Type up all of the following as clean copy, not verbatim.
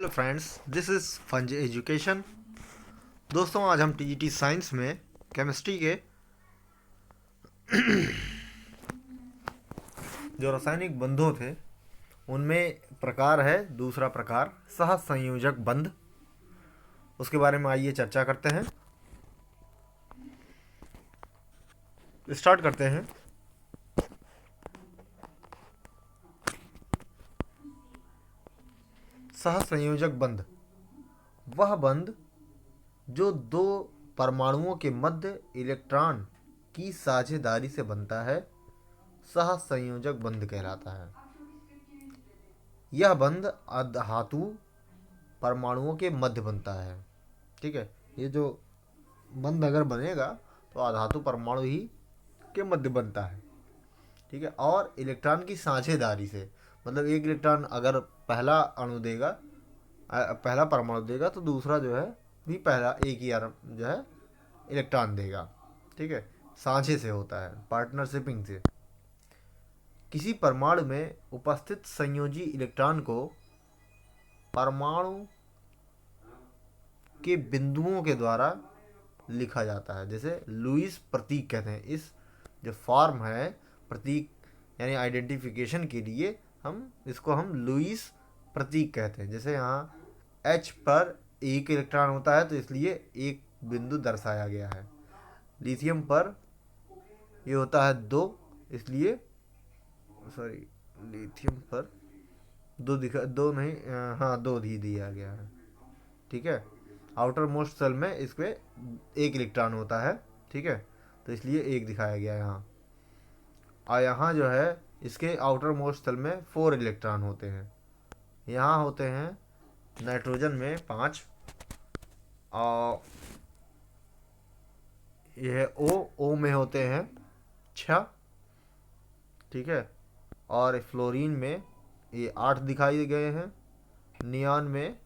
Hello friends, this is फंज education. दोस्तों, आज हम टीजीटी साइंस में केमिस्ट्री के जो रासायनिक बंधों थे उनमें प्रकार है दूसरा प्रकार सह संयोजक बंध। उसके बारे में आइए चर्चा करते हैं। स्टार्ट करते हैं। सह संयोजक बंध वह बंध जो दो परमाणुओं के मध्य इलेक्ट्रॉन की साझेदारी से बनता है, सह संयोजक बंध कहलाता है। यह बंध अधातु परमाणुओं के मध्य बनता है। ठीक है, ये जो बंध अगर बनेगा तो अधातु परमाणु ही के मध्य बनता है। ठीक है, और इलेक्ट्रॉन की साझेदारी से, मतलब एक इलेक्ट्रॉन अगर पहला अणु देगा, पहला परमाणु देगा, तो दूसरा जो है भी पहला एक ही जो है इलेक्ट्रॉन देगा। ठीक है, साझे से होता है, पार्टनरशिपिंग से। किसी परमाणु में उपस्थित संयोजी इलेक्ट्रॉन को परमाणु के बिंदुओं के द्वारा लिखा जाता है, जैसे लुईस प्रतीक कहते हैं। इस जो फॉर्म है प्रतीक यानी आइडेंटिफिकेशन के लिए हम लुईस प्रतीक कहते हैं। जैसे यहाँ H पर एक इलेक्ट्रॉन होता है तो इसलिए एक बिंदु दर्शाया गया है। लिथियम पर ये होता है दो, इसलिए सॉरी लिथियम पर दो दिखा दो नहीं हाँ दो ही दिया गया है। ठीक है, आउटर मोस्ट सेल में इस पे एक इलेक्ट्रॉन होता है। ठीक है, तो इसलिए एक दिखाया गया है यहाँ। और यहाँ जो है इसके आउटर मोस्ट सेल में 4 इलेक्ट्रॉन होते हैं। यहाँ होते हैं नाइट्रोजन में 5, और यह ओ में होते हैं 6। ठीक है, और फ्लोरीन में ये 8 दिखाई गए हैं। नियॉन में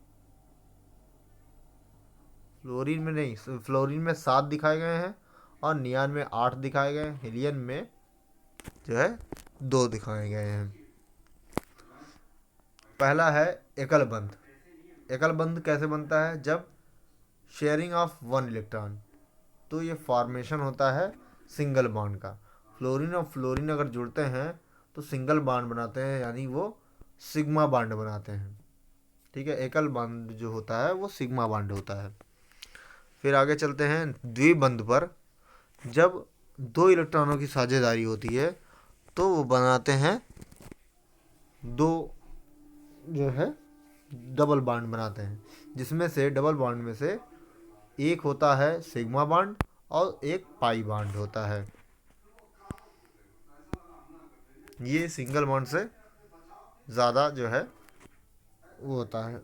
फ्लोरीन में 7 दिखाए गए हैं, और नियॉन में 8 दिखाए गए हैं। हीलियम में जो है 2 दिखाए गए हैं। पहला है एकल बंध। एकल बंध कैसे बनता है? जब शेयरिंग ऑफ 1 इलेक्ट्रॉन, तो ये फॉर्मेशन होता है सिंगल बॉन्ड का। फ्लोरीन और फ्लोरीन अगर जुड़ते हैं तो सिंगल बॉन्ड बनाते हैं, यानी वो सिग्मा बॉन्ड बनाते हैं। ठीक है, एकल बॉन्ड जो होता है वो सिग्मा बॉन्ड होता है। फिर आगे चलते हैं द्विबंध पर। जब 2 इलेक्ट्रॉनों की साझेदारी होती है तो वो बनाते हैं 2 जो है डबल बॉन्ड बनाते हैं, जिसमें से डबल बॉन्ड में से एक होता है सिग्मा बॉन्ड और एक पाई बॉन्ड होता है। ये सिंगल बॉन्ड से ज़्यादा जो है वो होता है।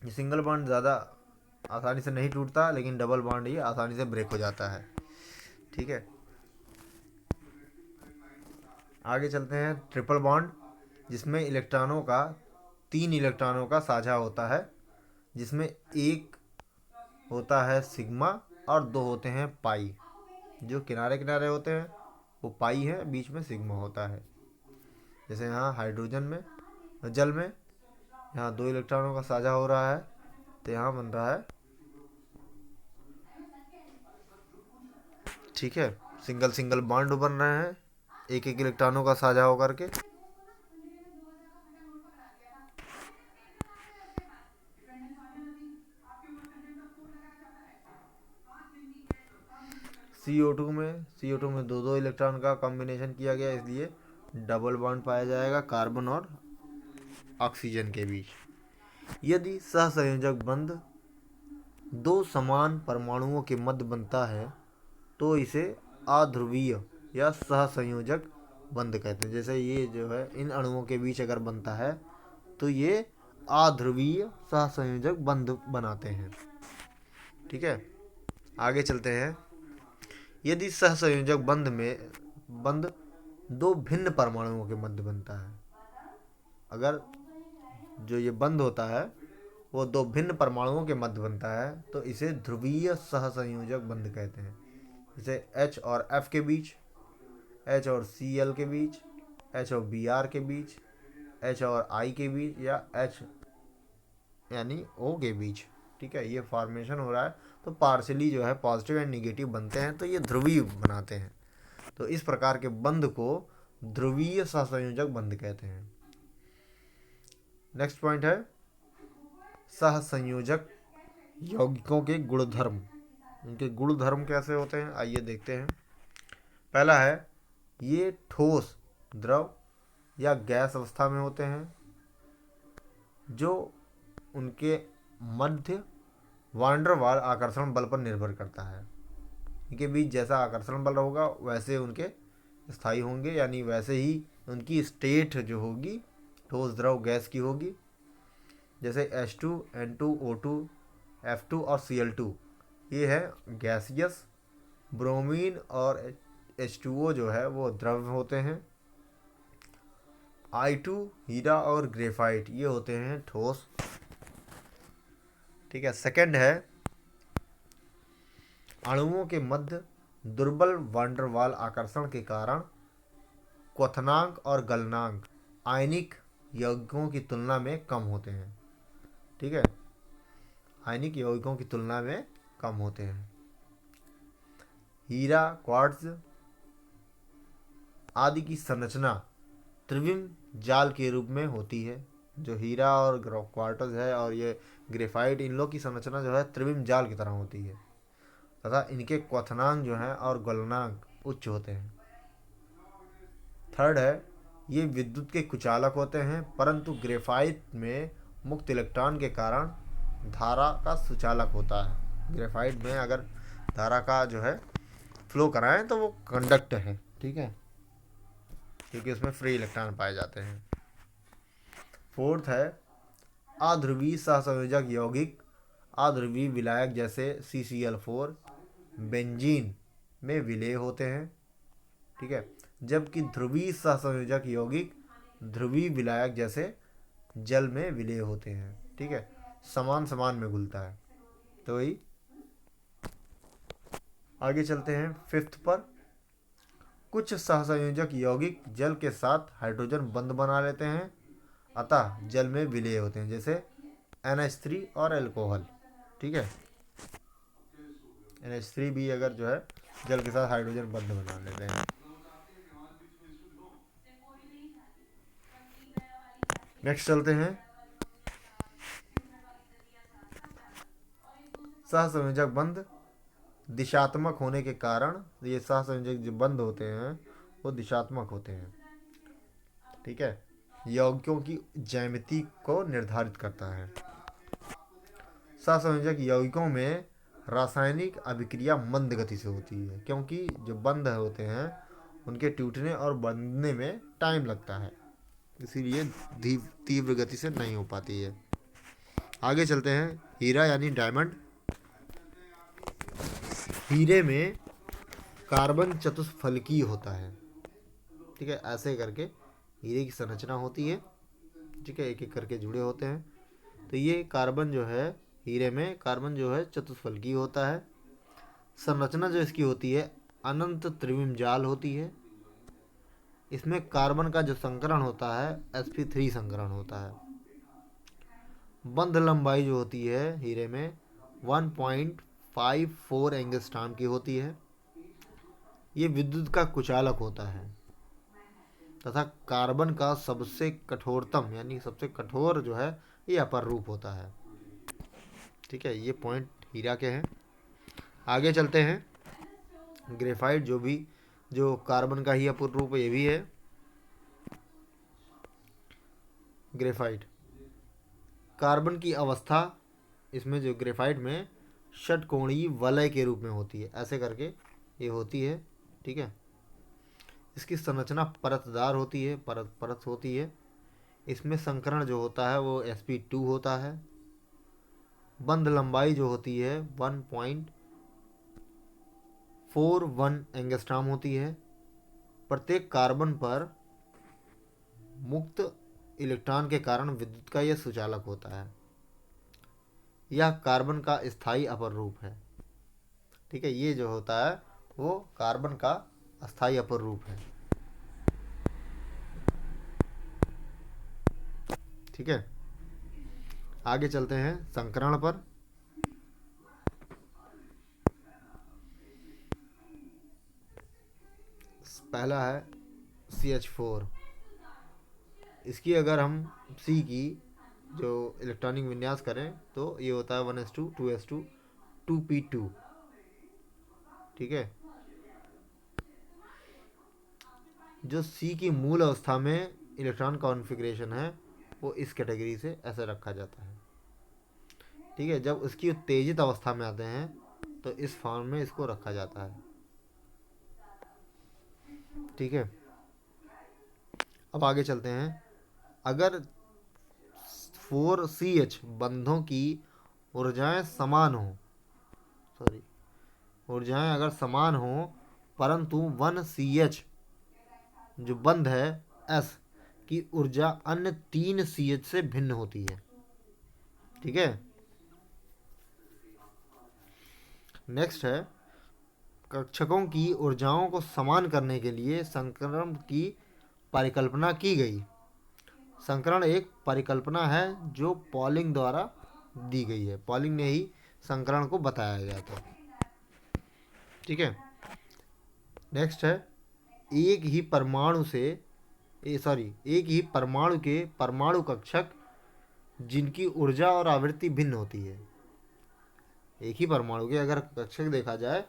ये सिंगल बॉन्ड ज़्यादा आसानी से नहीं टूटता, लेकिन डबल बॉन्ड ये आसानी से ब्रेक हो जाता है। ठीक है, आगे चलते हैं ट्रिपल बॉन्ड, जिसमें इलेक्ट्रॉनों का 3 इलेक्ट्रॉनों का साझा होता है, जिसमें एक होता है सिग्मा और 2 होते हैं पाई। जो किनारे किनारे होते हैं वो पाई है, बीच में सिग्मा होता है। जैसे यहाँ हाइड्रोजन में, जल में यहाँ 2 इलेक्ट्रॉनों का साझा हो रहा है, तो यहाँ बन रहा है, ठीक है, सिंगल सिंगल बॉन्ड बन रहे हैं एक एक इलेक्ट्रॉनों का साझा होकर के। सी ओ टू में दो दो इलेक्ट्रॉन का कॉम्बिनेशन किया गया, इसलिए डबल बॉन्ड पाया जाएगा कार्बन और ऑक्सीजन के बीच। यदि सहसंयोजक बंध 2 समान परमाणुओं के मध्य बनता है तो इसे अध्रुवीय या सहसंयोजक बंध कहते हैं। जैसे ये जो है इन अणुओं के बीच अगर बनता है तो ये अध्रुवीय सहसंयोजक बंध बनाते हैं। ठीक है, आगे चलते हैं। यदि सहसंयोजक बंध 2 भिन्न परमाणुओं के मध्य बनता है, अगर जो ये बंध होता है वो 2 भिन्न परमाणुओं के मध्य बनता है तो इसे ध्रुवीय सहसंयोजक बंध कहते हैं। जैसे H और F के बीच, H और Cl के बीच, H और Br के बीच, H और I के बीच, या H यानी O के बीच, ठीक है, ये फॉर्मेशन हो रहा है। तो पार्शली जो है पॉजिटिव एंड निगेटिव बनते हैं, तो ये ध्रुवीय बनाते हैं। तो इस प्रकार के बंध को ध्रुवीय सहसंयोजक बंध कहते हैं। नेक्स्ट पॉइंट है सहसंयोजक यौगिकों के गुणधर्म। इनके गुणधर्म कैसे होते हैं, आइए देखते हैं। पहला है, ये ठोस, द्रव या गैस अवस्था में होते हैं, जो उनके मध्य वांडरवाल आकर्षण बल पर निर्भर करता है। इनके बीच जैसा आकर्षण बल होगा वैसे उनके स्थायी होंगे, यानी वैसे ही उनकी स्टेट जो होगी ठोस, द्रव, गैस की होगी। जैसे H2, N2, O2, F2 और Cl2 ये है गैसियस। ब्रोमीन और H2O जो है वो द्रव होते हैं। I2 हीरा और ग्रेफाइट ये होते हैं ठोस, ठीक है। सेकंड है, अणुओं के मध्य दुर्बल वांडरवाल आकर्षण के कारण क्वथनांक और गलनांक आयनिक यौगिकों की तुलना में कम होते हैं, ठीक है, आयनिक यौगिकों की तुलना में कम होते हैं। हीरा, क्वार्ट्ज आदि की संरचना त्रिविम जाल के रूप में होती है। जो हीरा और क्वार्ट्ज है और ये ग्रेफाइट, इन लोग की संरचना जो है त्रिविम जाल की तरह होती है, तथा इनके क्वथनांक जो है और गलनांक उच्च होते हैं। थर्ड है, ये विद्युत के कुचालक होते हैं, परंतु ग्रेफाइट में मुक्त इलेक्ट्रॉन के कारण धारा का सुचालक होता है। ग्रेफाइट में अगर धारा का जो है फ्लो कराएं तो वो कंडक्ट है, ठीक है, क्योंकि उसमें फ्री इलेक्ट्रॉन पाए जाते हैं। फोर्थ है, अध्रुवीय सहसंयोजक यौगिक अध्रुवीय विलायक जैसे CCl4 बेंजीन में विलेय होते हैं, ठीक है, जबकि ध्रुवीय सहसंयोजक यौगिक ध्रुवीय विलायक जैसे जल में विलेय होते हैं, ठीक है, समान समान में घुलता है। तो वही आगे चलते हैं फिफ्थ पर। कुछ सहसंयोजक यौगिक जल के साथ हाइड्रोजन बंध बना लेते हैं, अतः जल में विलेय होते हैं, जैसे NH3 और अल्कोहल, ठीक है। NH3 भी अगर जो है जल के साथ हाइड्रोजन बंध बना लेते हैं। नेक्स्ट चलते हैं, सहसंयोजक बंध दिशात्मक होने के कारण, ये सहसंयोजक जो बंध होते हैं वो दिशात्मक होते हैं, ठीक है, यौगिकों की ज्यामिति को निर्धारित करता है। सहसंयोजक यौगिकों में रासायनिक अभिक्रिया मंद गति से होती है, क्योंकि जो बंध होते हैं उनके टूटने और बंधने में टाइम लगता है, इसीलिए तीव्र गति से नहीं हो पाती है। आगे चलते हैं, हीरा यानी डायमंड। हीरे में कार्बन चतुष्फलकीय होता है, ठीक है, ऐसे करके हीरे की संरचना होती है, ठीक है, एक एक करके जुड़े होते हैं। तो ये कार्बन जो है हीरे में कार्बन जो है चतुष्फलकीय होता है। संरचना जो इसकी होती है अनंत त्रिविम जाल होती है। इसमें कार्बन का जो संकरण होता है sp3 संकरण होता है। बंध लंबाई जो होती है हीरे में 1.54 एंगस्ट्रॉम की होती है। ये विद्युत का कुचालक होता है तथा कार्बन का सबसे कठोरतम यानी सबसे कठोर जो है ये अपर रूप होता है, ठीक है, ये पॉइंट हीरा के हैं। आगे चलते हैं, ग्रेफाइट जो कार्बन का ही अपूर्ण रूप है, ये भी है ग्रेफाइट। कार्बन की अवस्था इसमें जो ग्रेफाइट में षटकोणीय वलय के रूप में होती है, ऐसे करके ये होती है, ठीक है। इसकी संरचना परतदार होती है, परत होती है। इसमें संकरण जो होता है वो sp2 होता है। बंध लंबाई जो होती है 1.41 एंगस्ट्रॉम होती है। प्रत्येक कार्बन पर मुक्त इलेक्ट्रॉन के कारण विद्युत का यह सुचालक होता है। यह कार्बन का स्थायी अपर रूप है, ठीक है, ये जो होता है वो कार्बन का अस्थायी अपर रूप है, ठीक है। आगे चलते हैं संकरण पर। पहला है CH4। इसकी अगर हम C की जो इलेक्ट्रॉनिक विन्यास करें तो ये होता है 1s2 2s2 2p2। ठीक है, जो C की मूल अवस्था में इलेक्ट्रॉन कॉन्फ़िगरेशन है वो इस कैटेगरी से ऐसे रखा जाता है। ठीक है, जब उसकी उत्तेजित अवस्था में आते हैं तो इस फॉर्म में इसको रखा जाता है। ठीक है, अब आगे चलते हैं। अगर 4CH बंधों की ऊर्जाएं समान हो, सॉरी, ऊर्जाएं अगर समान हो परंतु 1CH जो बंध है S की ऊर्जा अन्य 3CH से भिन्न होती है। ठीक है, नेक्स्ट है कक्षकों की ऊर्जाओं को समान करने के लिए संकरण की परिकल्पना की गई। संकरण एक परिकल्पना है जो पॉलिंग द्वारा दी गई है। पॉलिंग ने ही संकरण को बताया गया था। ठीक है, नेक्स्ट है एक ही परमाणु से एक ही परमाणु के परमाणु कक्षक जिनकी ऊर्जा और आवृत्ति भिन्न होती है। एक ही परमाणु के अगर कक्षक देखा जाए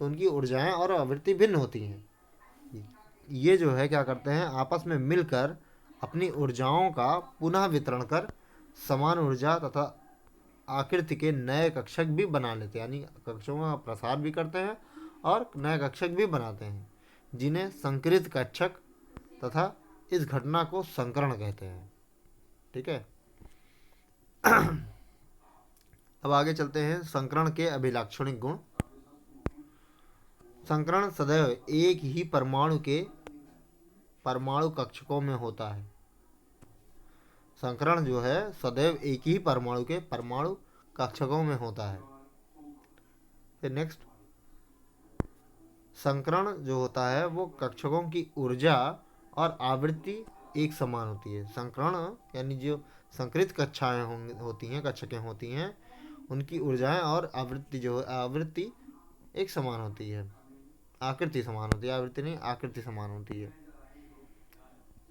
तो उनकी ऊर्जाएं और आवृत्ति भिन्न होती हैं। ये जो है क्या करते हैं, आपस में मिलकर अपनी ऊर्जाओं का पुनः वितरण कर समान ऊर्जा तथा आकृति के नए कक्षक भी बना लेते हैं, यानी कक्षकों का प्रसार भी करते हैं और नए कक्षक भी बनाते हैं, जिन्हें संकृत कक्षक तथा इस घटना को संकरण कहते हैं। ठीक है, अब आगे चलते हैं संकरण के अभिलाक्षणिक गुण। संकरण सदैव एक ही परमाणु के परमाणु कक्षकों में होता है। संकरण जो है सदैव एक ही परमाणु के परमाणु कक्षकों में होता है। फिर नेक्स्ट, संकरण जो होता है वो कक्षकों की ऊर्जा और आवृत्ति एक समान होती है। संकरण यानी जो संकृत कक्षाएं होती हैं, कक्षकें होती हैं, उनकी ऊर्जाएं और आवृत्ति एक समान होती है, आकृति समान होती है, आवृत्ति नहीं आकृति समान होती है,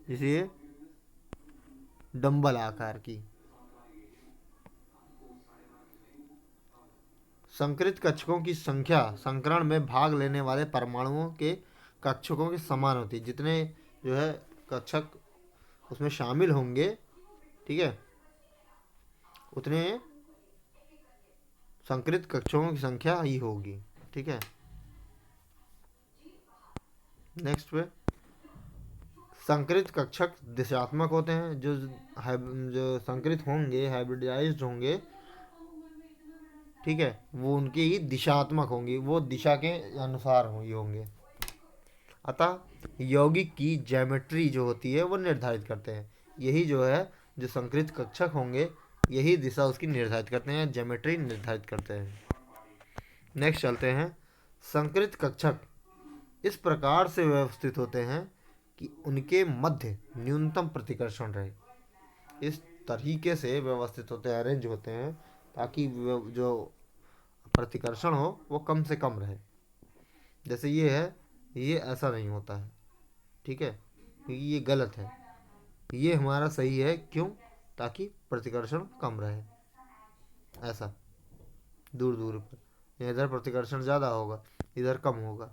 इसलिए डंबल आकार की। संकृत कक्षकों की संख्या संकरण में भाग लेने वाले परमाणुओं के कक्षकों के समान होती है। जितने जो है कक्षक उसमें शामिल होंगे, ठीक है, उतने संकृत कक्षकों की संख्या ही होगी। ठीक है, नेक्स्ट पे संकृत कक्षक दिशात्मक होते हैं। जो संकृत होंगे, हाइब्रिडाइज्ड होंगे, ठीक है, वो उनकी ही दिशात्मक होंगी, वो दिशा के अनुसार होंगे। अतः यौगिक की ज्योमेट्री जो होती है वो निर्धारित करते हैं। यही जो है जो संकृत कक्षक होंगे यही दिशा उसकी निर्धारित करते हैं, ज्योमेट्री निर्धारित करते हैं। नेक्स्ट चलते हैं, संकृत कक्षक इस प्रकार से व्यवस्थित होते हैं कि उनके मध्य न्यूनतम प्रतिकर्षण रहे। इस तरीके से व्यवस्थित होते हैं, अरेंज होते हैं, ताकि जो प्रतिकर्षण हो वो कम से कम रहे। जैसे ये है, ये ऐसा नहीं होता है। ठीक है, क्योंकि ये गलत है, ये हमारा सही है। क्यों? ताकि प्रतिकर्षण कम रहे, ऐसा दूर दूर पर। इधर प्रतिकर्षण ज़्यादा होगा, इधर कम होगा,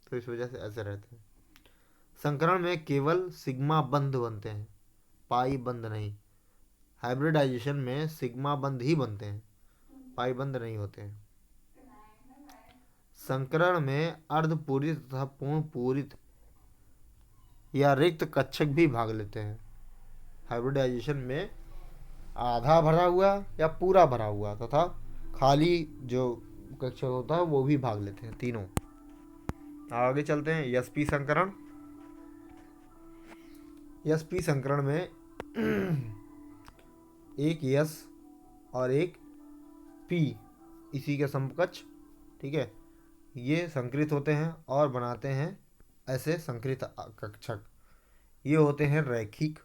तो इस वजह से ऐसे रहते हैं। संकरण में केवल सिग्मा बंध बनते हैं, पाई बंध नहीं। हाइब्रिडाइजेशन में सिग्मा बंध ही बनते हैं, पाई बंध नहीं होते हैं। संकरण में अर्धपूरित तथा पूर्ण पूरित या रिक्त कक्षक भी भाग लेते हैं। हाइब्रिडाइजेशन में आधा भरा हुआ या पूरा भरा हुआ तथा खाली जो कक्षक होता है वो भी भाग लेते हैं, तीनों। आगे चलते हैं एसपी संकरण। एसपी संकरण में एक यस और एक पी इसी के समकक्ष, ठीक है, ये संकृत होते हैं और बनाते हैं ऐसे संकृत कक्षक। ये होते हैं रैखिक,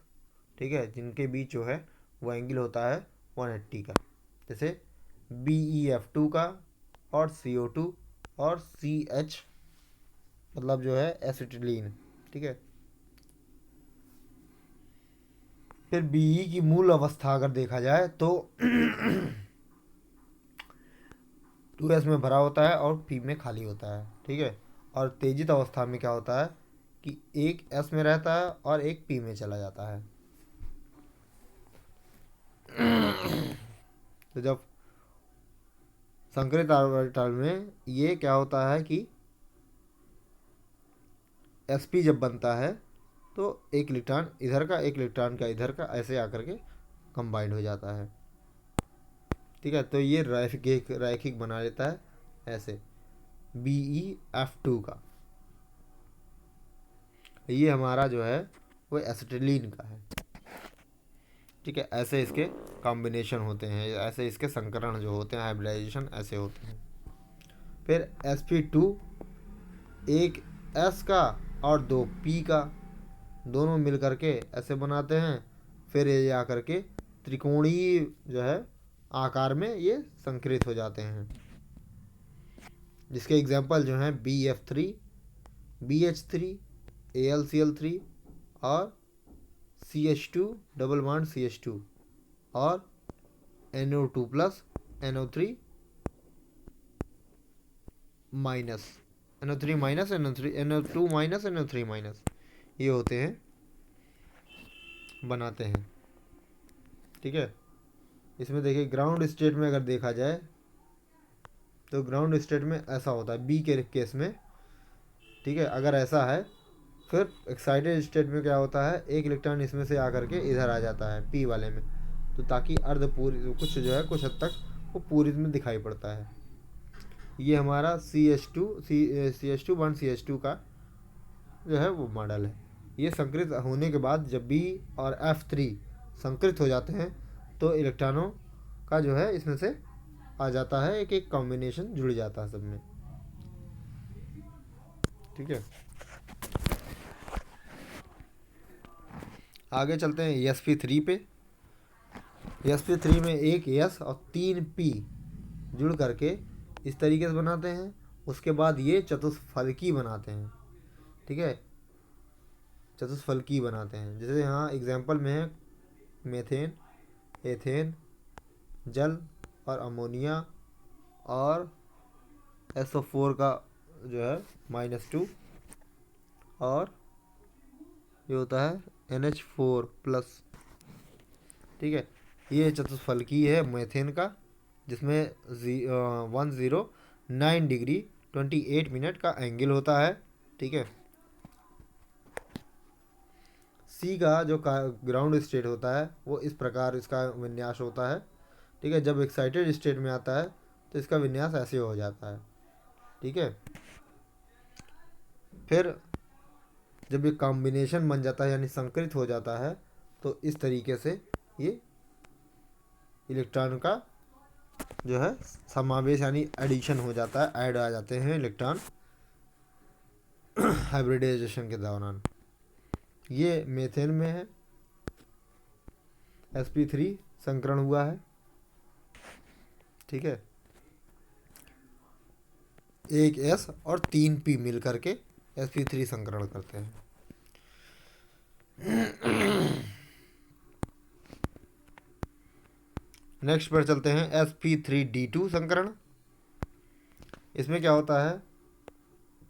ठीक है, जिनके बीच जो है वो एंगल होता है 180 का, जैसे BeF2 का और CO2 और CH मतलब जो है एसिटिलीन। ठीक है। फिर Be की मूल अवस्था अगर देखा जाए तो 2s में भरा होता है और P में खाली होता है। ठीक है। और तेजित अवस्था में क्या होता है कि एक S में रहता है और एक P में चला जाता है। तो जब संकरित ऑर्बिटल में ये क्या होता है कि sp जब बनता है तो एक इलेक्ट्रॉन इधर का एक इलेक्ट्रॉन का इधर का ऐसे आकर के कंबाइंड हो जाता है। ठीक है। तो ये रैखिक बना लेता है ऐसे BeF2 का। ये हमारा जो है वो एसिटिलीन का है। ठीक है। ऐसे इसके कॉम्बिनेशन होते हैं, ऐसे इसके संकरण जो होते हैं, हाइब्रिडाइजेशन ऐसे होते हैं। फिर sp2 एक S का और दो P का, दोनों मिल करके ऐसे बनाते हैं। फिर ये आकर के त्रिकोणीय जो है आकार में ये संकरित हो जाते हैं, जिसके एग्जांपल जो हैं BF3, BH3, AlCl3 और CH2 डबल बॉन्ड CH2 और NO2 plus NO3 minus NO3 minus NO2 minus NO3 minus, ये होते हैं, बनाते हैं। ठीक है। इसमें देखिए ग्राउंड स्टेट में अगर देखा जाए तो ग्राउंड स्टेट में ऐसा होता है बी के केस में। ठीक है। अगर ऐसा है फिर एक्साइटेड स्टेट में क्या होता है, एक इलेक्ट्रॉन इसमें से आकर के इधर आ जाता है पी वाले में, तो ताकि अर्ध पूरी कुछ जो है कुछ हद तक वो पूरी में दिखाई पड़ता है। ये हमारा CH2 बॉन्ड CH2 का जो है वो मॉडल है। ये संकरित होने के बाद जब B और F3 संकरित हो जाते हैं तो इलेक्ट्रॉनों का जो है इसमें से आ जाता है, एक एक कॉम्बिनेशन जुड़ जाता है सब में। ठीक है। आगे चलते हैं sp3 पे। sp3 में एक S और 3 P जुड़ करके इस तरीके से बनाते हैं। उसके बाद ये चतुष्फलकी बनाते हैं। ठीक है। चतुष्फलकी बनाते हैं, जैसे यहाँ एग्जाम्पल में है मेथेन, एथेन, जल और अमोनिया और SO4 का जो है -2 और ये होता है NH4 प्लस। ठीक है। ये चतुष्फलकी है मेथेन का, जिसमें 109 डिग्री 28 मिनट का एंगल होता है। ठीक है। सी का जो ग्राउंड स्टेट होता है वो इस प्रकार इसका विन्यास होता है। ठीक है। जब एक्साइटेड स्टेट में आता है तो इसका विन्यास ऐसे हो जाता है। ठीक है। फिर जब ये कॉम्बिनेशन बन जाता है यानी संकरित हो जाता है तो इस तरीके से ये इलेक्ट्रॉन का जो है समावेश यानी एडिशन हो जाता है, ऐड आ जाते हैं इलेक्ट्रॉन हाइब्रिडाइजेशन के दौरान। ये मेथेन में है, sp3 संकरण हुआ है। ठीक है। एक S और 3 P मिल करके sp3 संकरण करते हैं। नेक्स्ट पर चलते हैं sp3d2 संकरण। इसमें क्या होता है,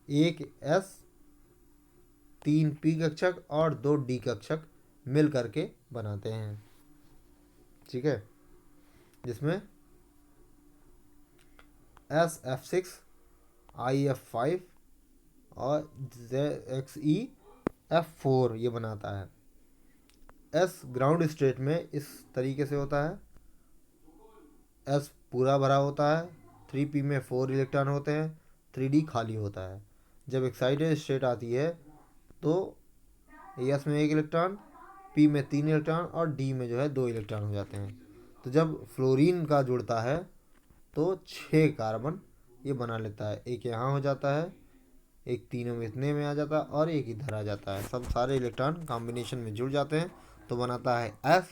एक S 3 P कक्षक और 2 D कक्षक मिल करके बनाते हैं। ठीक है। जिसमें SF6 IF5 और ZXeF4 ये बनाता है। S ग्राउंड स्टेट में इस तरीके से होता है, S पूरा भरा होता है, 3P में 4 इलेक्ट्रॉन होते हैं, 3D खाली होता है। जब एक्साइटेड स्टेट आती है तो S में 1 इलेक्ट्रॉन, P में 3 इलेक्ट्रॉन और D में जो है 2 इलेक्ट्रॉन हो जाते हैं। तो जब फ्लोरीन का जुड़ता है तो 6 कार्बन ये बना लेता है। एक यहाँ हो जाता है, एक तीनों में इतने में आ जाता है और एक इधर आ जाता है। सब सारे इलेक्ट्रॉन कॉम्बिनेशन में जुड़ जाते हैं तो बनाता है F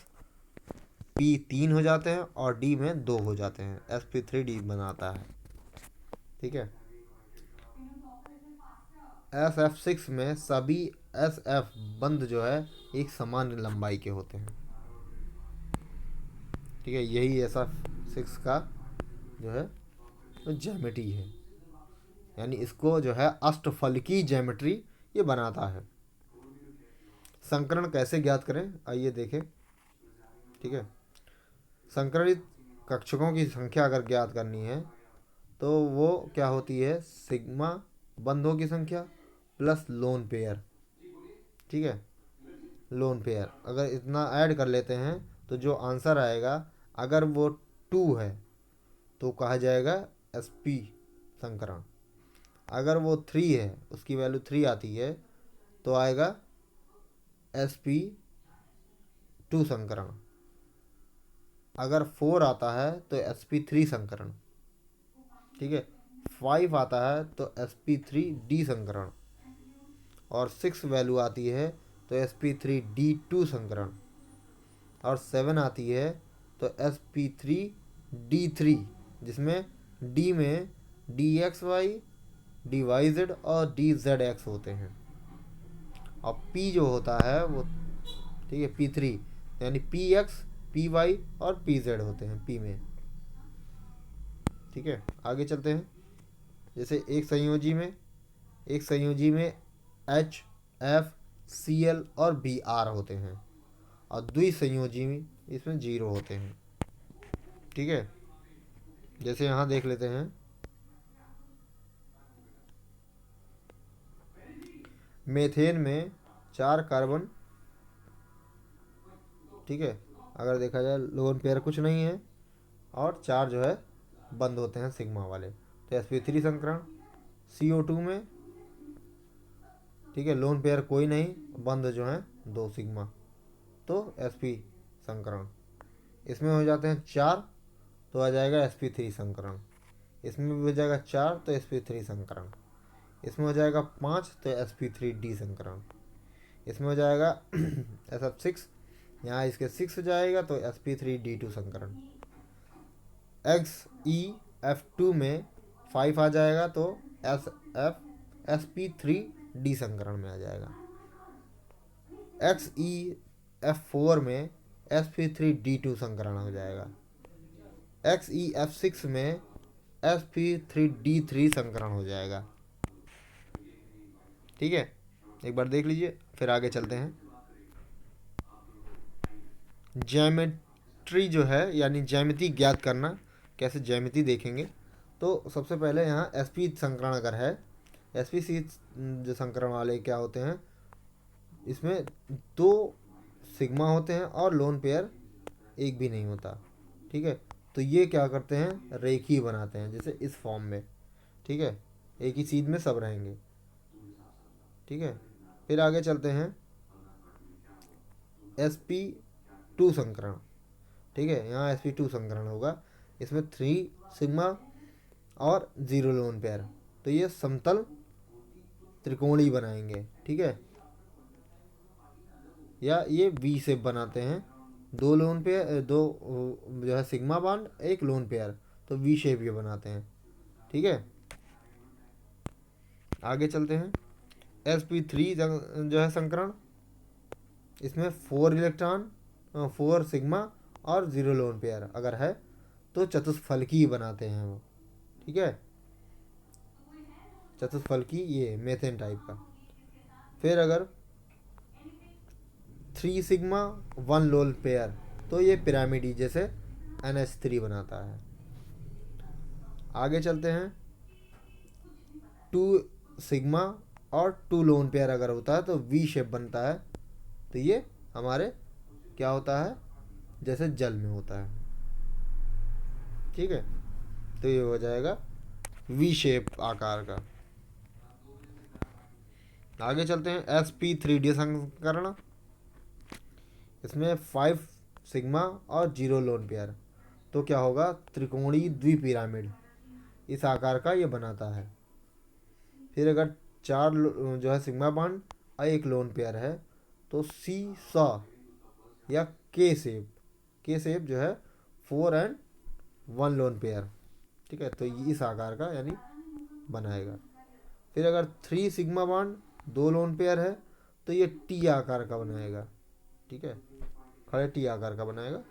पी 3 हो जाते हैं और डी में 2 हो जाते हैं, sp3d बनाता है। ठीक है। SF6 में सभी SF बंद जो है एक समान लंबाई के होते हैं। ठीक है, यही SF6 का जो है तो ज्योमेट्री है, यानी इसको जो है अष्टफलकी ज्योमेट्री ये बनाता है। संकरण कैसे ज्ञात करें, आइए देखें। ठीक है, संकरणित कक्षकों की संख्या अगर ज्ञात करनी है तो वो क्या होती है, सिग्मा बंधों की संख्या प्लस लोन पेयर। ठीक है, लोन पेयर अगर इतना ऐड कर लेते हैं तो जो आंसर आएगा, अगर वो 2 है तो कहा जाएगा SP संकरण। अगर वो 3 है, उसकी वैल्यू 3 आती है तो आएगा SP2 संकरण। अगर 4 आता है तो SP3 संकरण। ठीक है, 5 आता है तो SP3D संकरण, और 6 वैल्यू आती है तो SP3D2 संकरण, और 7 आती है तो SP3D3, जिसमें D में DXY, DYZ और DZX होते हैं, और P जो होता है वो, ठीक है, P3 यानी PX, PY और PZ होते हैं P में। ठीक है, आगे चलते हैं। जैसे एक संयोजी में H, F, Cl और Br होते हैं, और द्विसंयोजी में इसमें 0 होते हैं। ठीक है, जैसे यहाँ देख लेते हैं, मेथेन में 4 कार्बन। ठीक है, अगर देखा जाए लोन पेयर कुछ नहीं है, और 4 जो है बंद होते हैं सिग्मा वाले, तो sp3 संकरण। CO2 में, ठीक है, लोन पेयर कोई नहीं, बंद जो है 2 सिग्मा, तो sp संकरण। इसमें हो जाते हैं 4 तो आ जाएगा sp3 संकरण। इसमें भी हो जाएगा 4 तो sp3 संकरण। इसमें हो जाएगा 5 तो sp3d संकरण। इसमें हो जाएगा SF6, यहाँ इसके 6 हो जाएगा तो sp3d2 संकरण। XeF2 में 5 आ जाएगा तो sp3d संकरण में आ जाएगा। XeF4 में sp3d2 संकरण हो जाएगा। XeF6 में sp3d3 संकरण हो जाएगा। ठीक है, एक बार देख लीजिए, फिर आगे चलते हैं। ज्यामिति जो है, यानी ज्यामिति ज्ञात करना, कैसे ज्यामिति देखेंगे। तो सबसे पहले यहाँ sp संकरण अगर है, sp जो संकरण वाले क्या होते हैं, इसमें 2 सिग्मा होते हैं और लोन पेयर एक भी नहीं होता। ठीक है, तो ये क्या करते हैं, रेखी बनाते हैं, जैसे इस फॉर्म में। ठीक है, एक ही चीज में सब रहेंगे। ठीक है, फिर आगे चलते हैं, sp2 संकरण। ठीक है, यहाँ sp2 संकरण होगा, इसमें 3 सिग्मा और 0 लोन पेयर, तो ये समतल त्रिकोणी बनाएंगे। ठीक है, या ये वी शेप बनाते हैं, 2 लोन पेयर, 2 जो है सिग्मा बॉन्ड, 1 लोन पेयर, तो वी शेप ये बनाते हैं। ठीक है, आगे चलते हैं। sp3 जो है संकरण, इसमें 4 इलेक्ट्रॉन, 4 सिग्मा और 0 लोन पेयर अगर है तो चतुष्फलकी बनाते हैं वो। ठीक है, चतुष्फलकी ये मेथेन टाइप का। फिर अगर 3 सिग्मा 1 लोन पेयर, तो ये पिरामिडी जैसे NH3 बनाता है। आगे चलते हैं, 2 सिग्मा और 2 लोन पेयर अगर होता है तो वी शेप बनता है, तो ये हमारे क्या होता है, जैसे जल में होता है। ठीक है, तो ये हो जाएगा वी शेप आकार का। आगे चलते हैं, sp3d संकरण, इसमें 5 सिग्मा और 0 लोन पेयर, तो क्या होगा, त्रिकोणीय द्विपिरामिड इस आकार का ये बनाता है। फिर अगर 4 जो है सिग्मा बॉन्ड और 1 लोन पेयर है, तो सी सॉ या के शेप के शेप जो है 4 एंड 1 लोन पेयर, ठीक है। तो ये इस आकार का यानी बनाएगा। फिर अगर 3 सिग्मा बॉन्ड 2 लोन पेयर है तो ये टी आकार का बनाएगा, ठीक है, खड़े टी आकार का बनाएगा।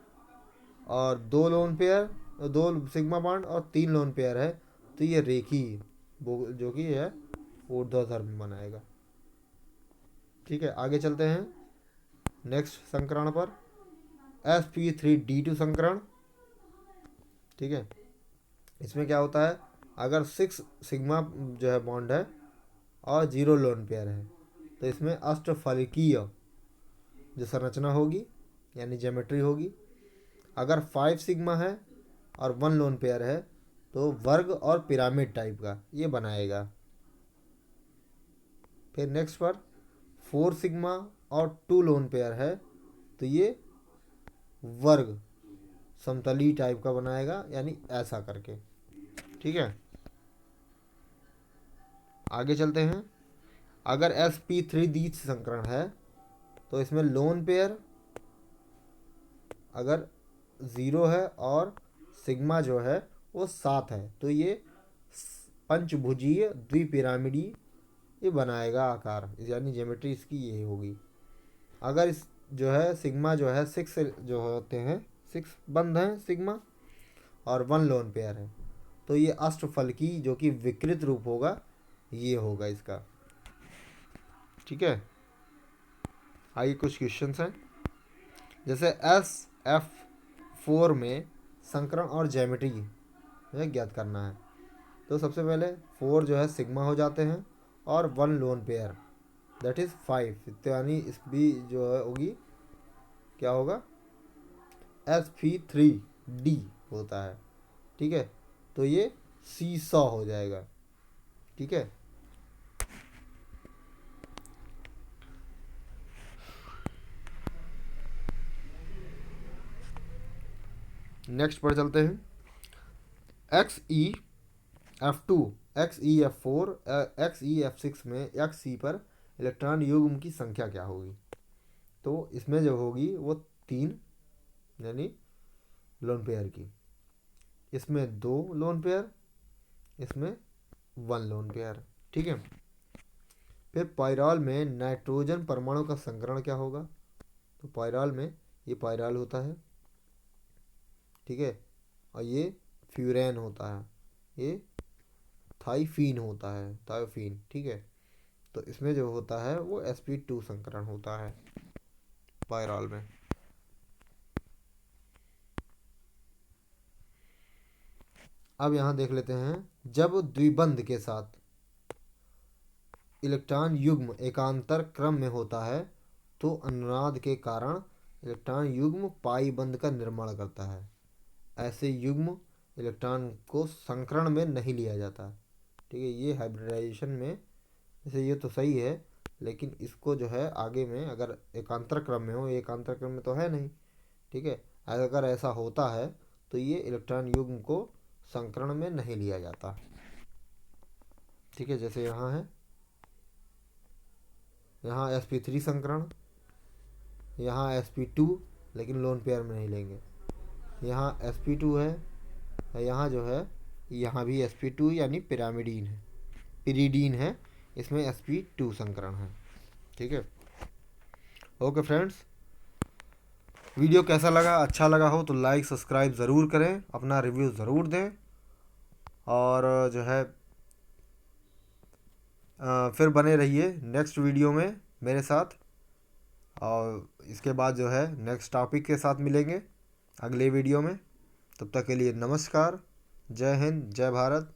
और 2 लोन पेयर, 2 सिग्मा बॉन्ड और 3 लोन पेयर है तो ये रेखी जो कि है ऊर्ध्वाधर में बनाएगा, ठीक है। आगे चलते हैं नेक्स्ट संकरण पर, sp3d2 संकरण, ठीक है। इसमें क्या होता है, अगर 6 सिग्मा जो है बॉन्ड है और 0 लोन पेयर है तो इसमें अष्टफलकीय जो संरचना होगी यानी ज्योमेट्री होगी। अगर 5 सिग्मा है और 1 लोन पेयर है तो वर्ग और पिरामिड टाइप का ये बनाएगा। फिर नेक्स्ट पर 4 सिग्मा और 2 लोन पेयर है तो ये वर्ग समतली टाइप का बनाएगा यानी ऐसा करके, ठीक है। आगे चलते हैं, अगर sp3d संकरण है तो इसमें लोन पेयर अगर 0 है और सिग्मा जो है वो 7 है तो ये पंचभुजीय द्विपिरामिडी ये बनाएगा आकार, यानी ज्योमेट्री इसकी ये होगी। अगर इस जो है सिग्मा जो है 6 जो होते हैं 6 बंद हैं सिग्मा और 1 लोन पेयर है तो ये अष्टफलकी जो कि विकृत रूप होगा ये होगा इसका, ठीक है। आगे कुछ क्वेश्चंस हैं, जैसे SF4 में संकरण और ज्योमेट्री ज्ञात करना है। तो सबसे पहले 4 जो है सिग्मा हो जाते हैं और 1 लोन पेयर दैट इज़ 5, तो यानी इस भी जो है होगी क्या होगा sp3d होता है, ठीक है। तो ये सीसॉ हो जाएगा, ठीक है। नेक्स्ट पर चलते हैं, XeF2 XeF4 XeF6 में XC पर इलेक्ट्रॉन युग्म की संख्या क्या होगी। तो इसमें जो होगी वो 3 यानी लोन पेयर की, इसमें 2 लोन पेयर, इसमें 1 लोन पेयर, ठीक है। फिर पायरॉल में नाइट्रोजन परमाणु का संकरण क्या होगा। तो पायरॉल में ये पायरॉल होता है, ठीक है, और ये फ्यूरेन होता है, ये थाइफीन होता है, थायोफीन, ठीक है। तो इसमें जो होता है वो sp2 संकरण होता है पायरॉल में। अब यहाँ देख लेते हैं, जब द्विबंध के साथ इलेक्ट्रॉन युग्म एकांतर क्रम में होता है तो अनुनाद के कारण इलेक्ट्रॉन युग्म पाई बंध का निर्माण करता है। ऐसे युग्म इलेक्ट्रॉन को संकरण में नहीं लिया जाता, ठीक है। ये हाइब्रिडाइजेशन में जैसे ये तो सही है, लेकिन इसको जो है आगे में अगर एकांतर क्रम में हो, एकांतर क्रम में तो है नहीं, ठीक है। अगर ऐसा होता है तो ये इलेक्ट्रॉन युग्म को संकरण में नहीं लिया जाता, ठीक है। जैसे यहाँ है, यहाँ sp3 संकरण, यहाँ sp2 लेकिन लोन पेयर में नहीं लेंगे, यहाँ sp2 है, यहाँ जो है यहाँ भी sp2 यानी पिरामिडीन है, पिरीडीन है, इसमें sp2 संकरण है, ठीक है। ओके फ्रेंड्स, वीडियो कैसा लगा, अच्छा लगा हो तो लाइक सब्सक्राइब ज़रूर करें, अपना रिव्यू ज़रूर दें, और जो है फिर बने रहिए नेक्स्ट वीडियो में मेरे साथ, और इसके बाद जो है नेक्स्ट टॉपिक के साथ मिलेंगे अगले वीडियो में। तब तक के लिए नमस्कार, जय हिंद, जय भारत।